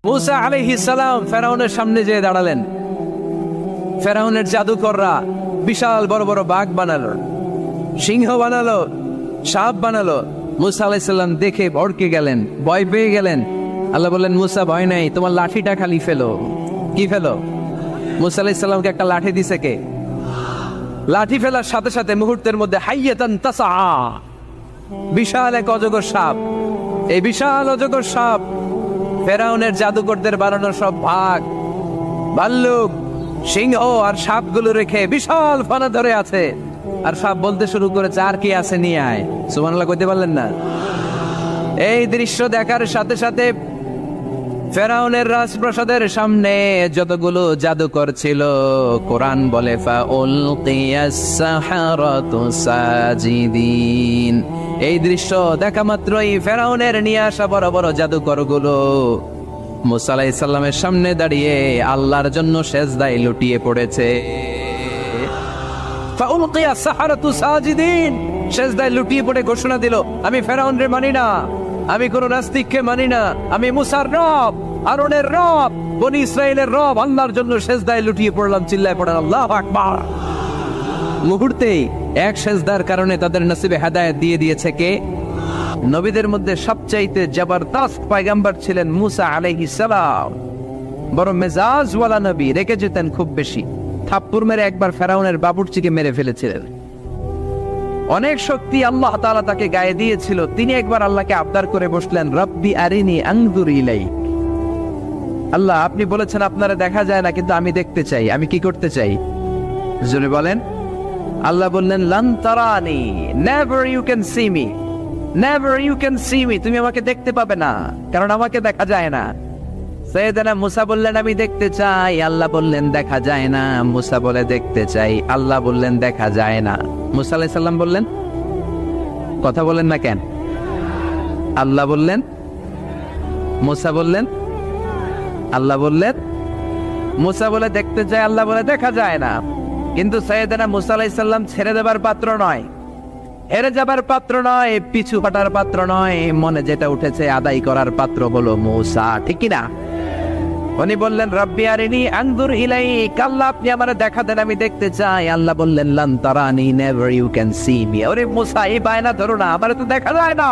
মুসা আলাইহিস সালাম ফেরাউনের সামনে যেয়ে দাঁড়ালেন। ফেরাউনের জাদুকররা বিশাল বড় বড় বাঘ বানালো, সিংহ বানালো, সাপ বানালো। মুসা আলাইহিস সালাম দেখে ভড়কে গেলেন, ভয় পেয়ে গেলেন। আল্লাহ বললেন, মুসা ভয় নাই, তোমার লাঠিটা খালি ফেলো। কি ফেলো? মুসা আলাইহিস সালামকে একটা লাঠি দিছে কে? লাঠি ফেলার সাথে সাথে মুহূর্তের মধ্যে হাইয়াতান তাসআ, বিশাল এক অজগর সাপ। এই বিশাল অজগর সাপ ফেরাউনের জাদুকরদের বানানো সব ভাগ, ভাল্লুক, সিংহ আর সাপগুলো রেখে বিশাল ফানা ধরে আছে। আর সাপ বলতে শুরু করেছে, আর কি আছে নিয়ে আয়। সুবহানাল্লাহ কইতে পারলেন না? এই দৃশ্য দেখার সাথে সাথে ফেরাউনের রাজপ্রাসাদের সামনে যতগুলো জাদুকর ছিল, কোরআন বলে ফাউলকিয়াস সাহারাতু সাজিদিন। এই দৃশ্য দেখা মাত্রই ফেরাউনের নিয়ে আসা বড় বড় জাদুকর গুলো মুসা আলাইহিস সালামের সামনে দাঁড়িয়ে আল্লাহর জন্য সেজদায় লুটিয়ে পড়েছে। ফাউলকিয়াস সাহারাতু সাজিদিন, সেজদায় লুটিয়ে পড়ে ঘোষণা দিল, আমি ফেরাউনরে মানি না, আমি কোন নাস্তিককে মানি না, আমি মুসার রব, হারুনের রব, বনি ইসরাইলের রব, আল্লাহর জন্য সেজদায় লুটিয়ে পড়লাম। চিল্লায় পড়েন আল্লাহু আকবার। মুহূর্তেই এক সেজদার কারণে তাদের নসিবে হেদায়েত দিয়ে দিয়েছে কে? নবীদের মধ্যে সবচাইতে জবরদস্ত পয়গম্বর ছিলেন মুসা আলাইহিস সালাম। বড় মেজাজওয়ালা নবী, রেখে যেতেন খুব বেশি। থাপ্পড় মেরে একবার ফেরাউনের বাবুর্চিকে মেরে ফেলেছিলেন। অনেক শক্তি আল্লাহ তাআলা তাকে গায়ে দিয়েছিল। তিনি একবার আল্লাহকে আবদার করে বসলেন, রব্বি আরিনি আনজুর ইলাইক। আল্লাহ, আপনি বলেছেন আপনারা দেখা যায় না, কিন্তু আমি দেখতে চাই। আমি কি করতে চাই? জোরে বলেন। আল্লাহ বললেন, লান তারানি, never you can see me, never you can see me. তুমি আমাকে দেখতে পাবে না, কারণ আমাকে দেখা যায় না। সাইয়েদনা মুসা বললেন, আমি দেখতে চাই। আল্লাহ বললেন, দেখা যায় না। মুসা বলে, দেখতে চাই। আল্লাহ বললেন, দেখা যায় না। মুসা আলাইহিস সালাম বললেন, কথা বলেন না কেন? আল্লাহ বললেন, মুসা বললেন, আল্লাহ বললেন। মুসা বলে দেখতে চাই, আল্লাহ বলে দেখা যায় না। কিন্তু সাইয়েদনা মুসা আলাইহিস সালাম ছেড়ে দেবার পাত্র নয়, হেরে যাবার পাত্র নয়, পিছু হটার পাত্র নয়। মনে যেটা উঠেছে আদায় করার পাত্র হলো মুসা, ঠিক কি না? উনি বললেন, রব্বি আরিনি আনজুর ইলাইক। আল্লাহ, আপনি আমারে দেখা দেন, আমি দেখতে চাই। আল্লাহ বললেন, লান তারানি, never you can see me. ওরে মুসা, এই বায়না ধরো না, আমারে তো দেখা যায় না।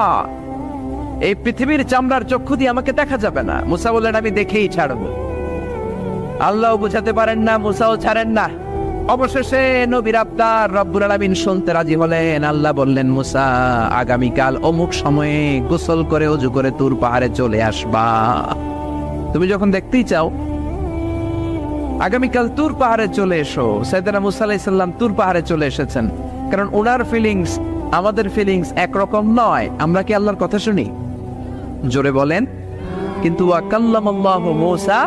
এই পৃথিবীর চামড়ার চক্ষু দিয়ে আমাকে দেখা যাবে না। মুসা বললেন, আমি দেখেই ছাড়বো। আল্লাহও বুঝাতে পারেন না, মুসাও ছাড়েন না। অবশেষে নবীর আবদার রব্বুল আলামিন শুনতে রাজি হলেন। আল্লাহ বললেন, মুসা, আগামীকাল অমুক সময়ে গোসল করে ওযু করে তুর পাহাড়ে চলে আসবা। তুমি যখন দেখতেই চাও, আগামীকাল তুর পাহাড়ে চলে এসো। সাইয়েদনা মুসা আলাইহিস সালাম তুর পাহাড়ে চলে এসেছেন, কারণ ওনার ফিলিংস আমাদের ফিলিংস একরকম নয়। আমরা কি আল্লাহর কথা শুনি? জোরে বলেন। কিন্তু ওয়া কাল্লামাল্লাহু মুসা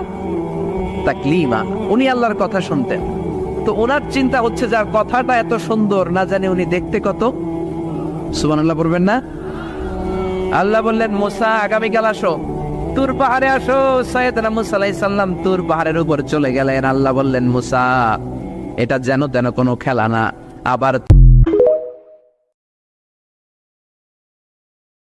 তাকলিমা, উনি আল্লাহর কথা শুনতেন। তো ওনার চিন্তা হচ্ছে, যার কথাটা এত সুন্দর, না জানি উনি দেখতে কত। সুবহানাল্লাহ বলবেন না? আল্লাহ বললেন, মুসা, আগামীকাল আসো, তুর পাহাড়ে আসো। সাইয়েদনা মুসা আলাইহিস সালাম তুর পাহাড়ের উপর চলে গেলেন। আল্লাহ বললেন, মুসা, এটা যেন তেন কোনো খেলা না। আবার